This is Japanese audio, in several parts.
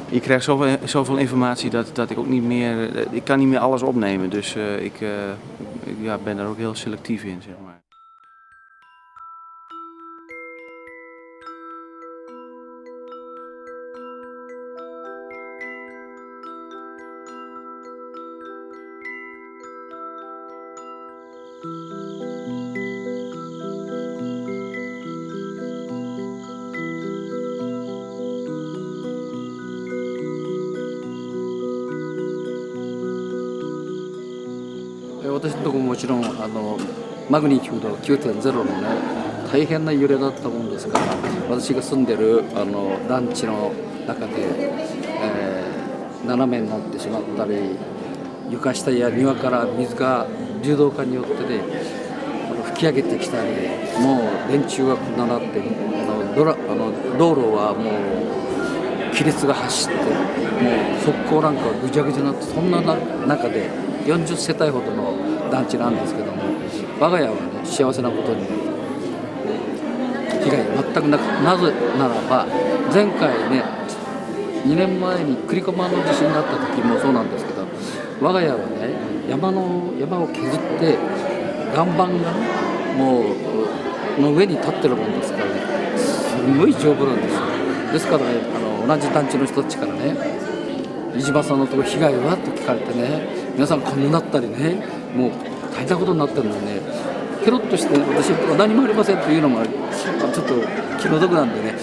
Je krijgt zoveel informatie dat ik ook niet meer... Ik kan niet meer alles opnemen, dus ik ben daar ook heel selectief in, zeg maar.私のところもちろんマグニチュード 9.0 のね大変な揺れだったもんですから、私が住んでる団地の中で、斜めになってしまったり、床下や庭から水が流動化によってね吹き上げてきたり、もう電柱がこんななって道路はもう亀裂が走って、もう側溝なんかぐちゃぐちゃになって、そんな中で40世帯ほどの団地なんですけども、我が家はね幸せなことに被害が全くなく、なぜならば前回ね2年前に栗駒の地震になった時もそうなんですけど、我が家はね山を削って岩盤がねもうの上に立ってるもんですからね、すごい丈夫なんですよ。ですからね同じ団地の人たちからね、飯島さんのところ被害はと聞かれてね、皆さんこんなになったりね、もう大変なことになってるのにね、ケロッとして私は何もありませんというのがちょっと気の毒なんでね、いや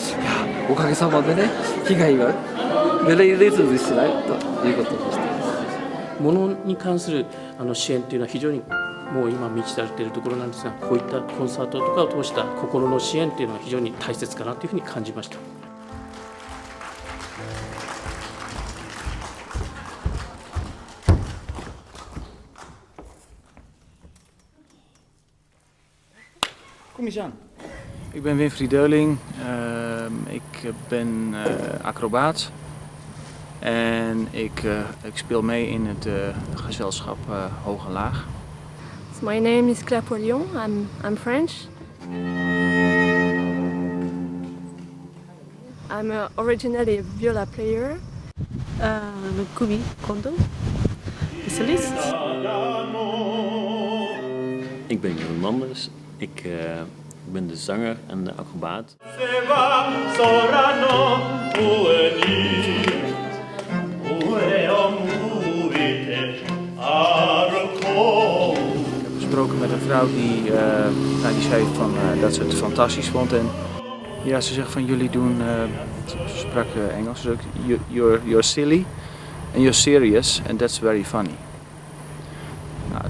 おかげさまでね被害がベレーレスでしないということでした。物に関する支援というのは非常にもう今満ち足りているところなんですが、こういったコンサートとかを通した心の支援というのは非常に大切かなというふうに感じました。Kom eens aan. Ik ben Winfried Deuling. Ik ben acrobaat. En ik speel mee in het gezelschap Hoog en Laag. So my name is Claire Poilion. I'm French. I'm originally a viola player. Kumi Kondo, solist. Ik ben Jeroen Manders. Ik ben de zanger en de acrobaat. Ik heb gesproken met een vrouw die zei dat ze het fantastisch vond. En ja, ze zegt van jullie doen, ze sprak Engels, dus you're silly and you're serious and that's very funny. Nou,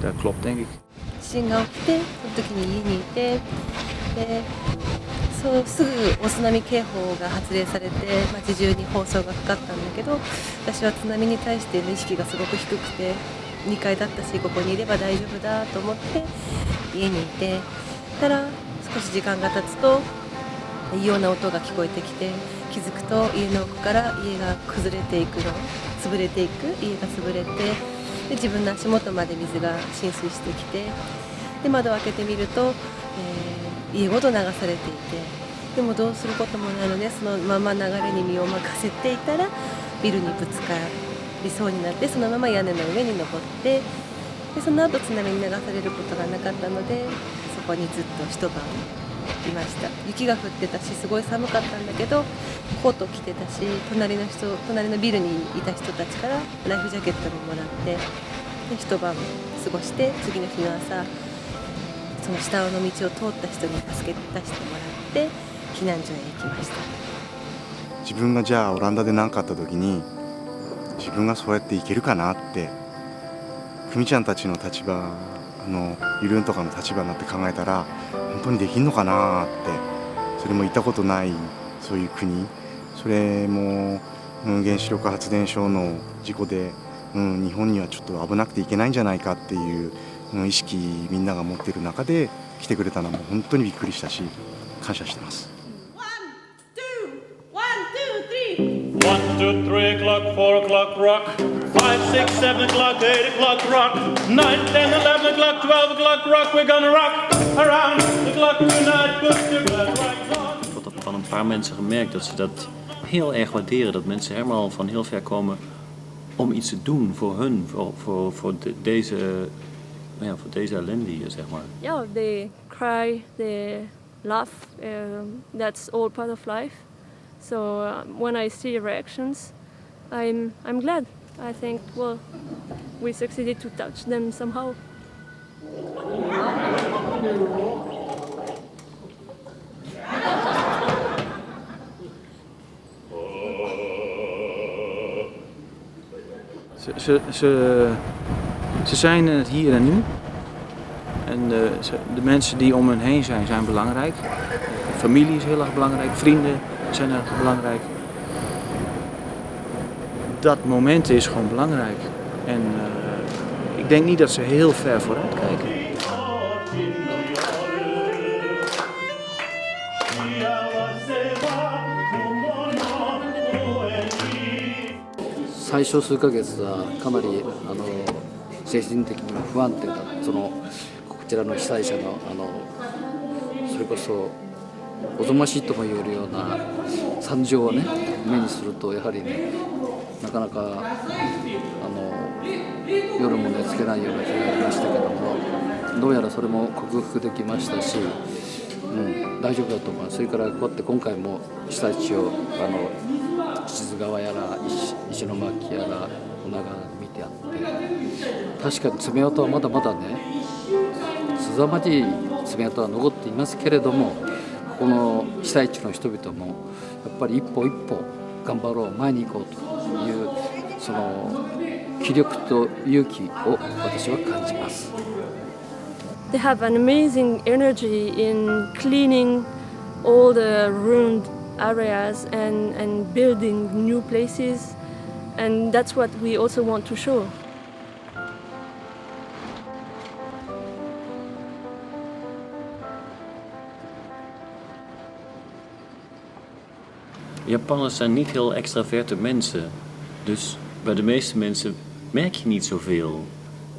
dat klopt denk ik. 地震が起きて、その時に家にいて、ですぐお津波警報が発令されて、街中に放送がかかったんだけど、私は津波に対しての意識がすごく低くて、2階だったしここにいれば大丈夫だと思って家にいてたら、少し時間が経つと異様な音が聞こえてきて、気づくと家の奥から家が崩れていくの、潰れていく家が潰れて、で自分の足元まで水が浸水してきて、で窓を開けてみると、家ごと流されていて、でもどうすることもないのでそのまま流れに身を任せていたらビルにぶつかりそうになって、そのまま屋根の上に登って、でその後津波に流されることがなかったので、そこにずっと一晩いました。雪が降ってたしすごい寒かったんだけどコート着てたし、隣のビルにいた人たちからライフジャケットももらって、で一晩過ごして、次の日の朝その下の道を通った人に助け出してもらって避難所へ行きました。自分がじゃあオランダで何かあった時に自分がそうやっていけるかなって、久美ちゃんたちの立場ゆるんとかの立場になって考えたら本当にできんのかなって、それも行ったことないそういう国、それも、原子力発電所の事故で、日本にはちょっと危なくていけないんじゃないかっていう、意識みんなが持っている中で来てくれたのも本当にびっくりしたし感謝してます。1, 2, 3 o'clock, 4 o'clock, rock. 5, 6, 7 o'clock, 8 o'clock, rock. 9, 10, 11 o'clock, 12 o'clock, rock. We're gonna rock around the clock tonight. Put your glad rags on. Ik had van een paar mensen gemerkt dat ze dat heel erg waarderen dat mensen helemaal van heel ver komen om iets te doen voor hun, voor deze ellende hier, zeg maar. Yeah, they cry, they laugh. That's all part of life. So when I see reactions, I'm glad. I think, well, we succeeded to touch them somehow. Ze zijn in het hier en nu. En de mensen die om hen heen zijn belangrijk. Familie is heel erg belangrijk, vrienden zijn erg belangrijk. Dat moment is gewoon belangrijk. En ik denk niet dat ze heel ver vooruit kijken. 最初数ヶ月はかなり精神的にも不安定だ、こちらの被災者のそれこそおぞましいとも言えるような惨状をね目にするとやはりねなかなか夜も寝つけないような日がありましたけども、どうやらそれも克服できましたし、大丈夫だと思います。それからこうやって今回も被災地を志津川やら石巻やら女川見てあって、確かに爪痕はまだまだね凄まじい爪痕は残っていますけれども、この被災地の人々もやっぱり一歩一歩頑張ろう、前に行こうというその気力と勇気を私は感じます。 They have an amazing energy in cleaning all the ruined areas and building new places, and that's what we also want to show. Japanners zijn niet heel extraverte mensen, dus bij de meeste mensen merk je niet zoveel.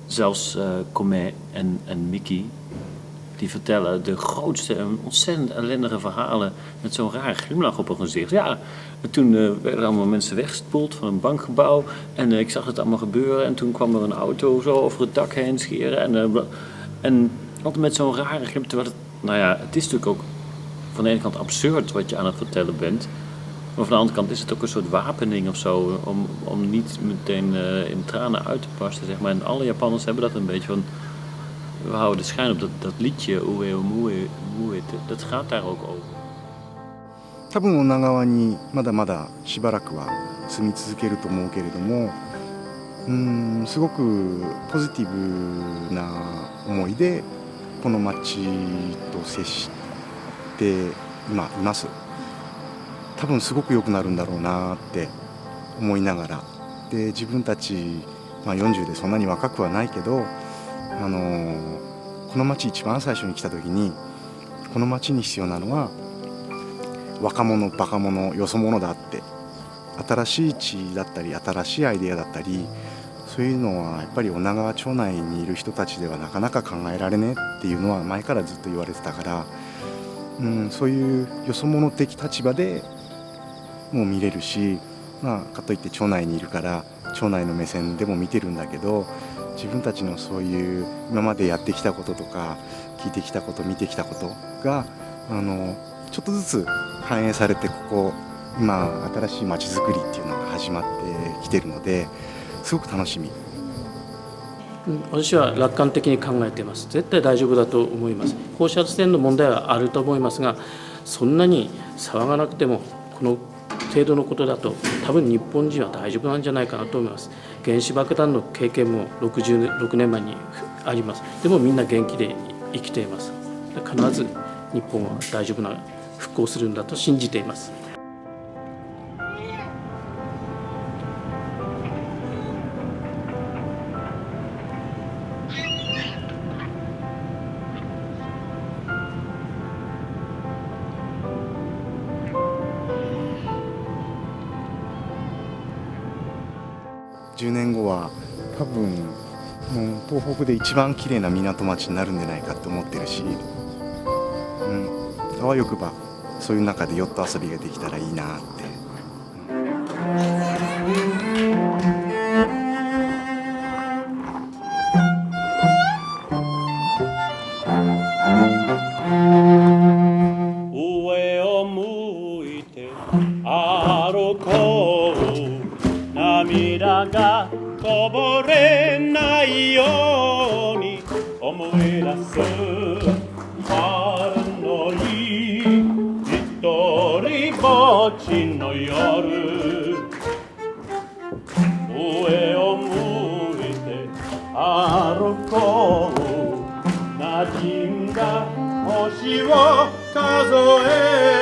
Zelfs Kome en Miki, die vertellen de grootste en ontzettend ellendige verhalen met zo'n raar glimlach op hun gezicht. Ja, en toen werden er allemaal mensen weggespoeld van een bankgebouw en ik zag het allemaal gebeuren en toen kwam er een auto zo over het dak heen scheren en altijd met zo'n rare glimlach. Terwijl het is natuurlijk ook van de ene kant absurd wat je aan het vertellen bent. Maar van de andere kant is het ook een soort wapening of zo, om niet meteen in tranen uit te barsten, zeg maar. En alle Japanners hebben dat een beetje van, we houden de schijn op dat liedje, Ue o Mue, dat gaat daar ook over. 多分女川にまだまだしばらくは住み続けると思うけれども、すごくポジティブな思いでこの町と接して今います。多分すごく良くなるんだろうなって思いながら、で自分たち、40でそんなに若くはないけど、この町一番最初に来た時にこの町に必要なのは若者、バカ者、よそ者だって、新しい地だったり新しいアイデアだったり、そういうのはやっぱり女川町内にいる人たちではなかなか考えられねえっていうのは前からずっと言われてたから、そういうよそ者的立場でもう見れるし、かといって町内にいるから町内の目線でも見てるんだけど、自分たちのそういう今までやってきたこととか聞いてきたこと見てきたことがちょっとずつ反映されて、ここ今新しい街づくりっていうのが始まってきてるので、すごく楽しみ。私は楽観的に考えています。絶対大丈夫だと思います。放射線の問題はあると思いますが、そんなに騒がなくてもこの程度のことだと多分日本人は大丈夫なんじゃないかなと思います。原子爆弾の経験も66年前にあります。でもみんな元気で生きています。必ず日本は大丈夫な復興するんだと信じています。10年後は多分もう東北で一番綺麗な港町になるんじゃないかって思ってるし、あわよくばそういう中でヨット遊びができたらいいなって歩こう涙がこぼれないように思い出す春の日一人ぼっちの夜上を向いて歩こう馴染んだ星を数え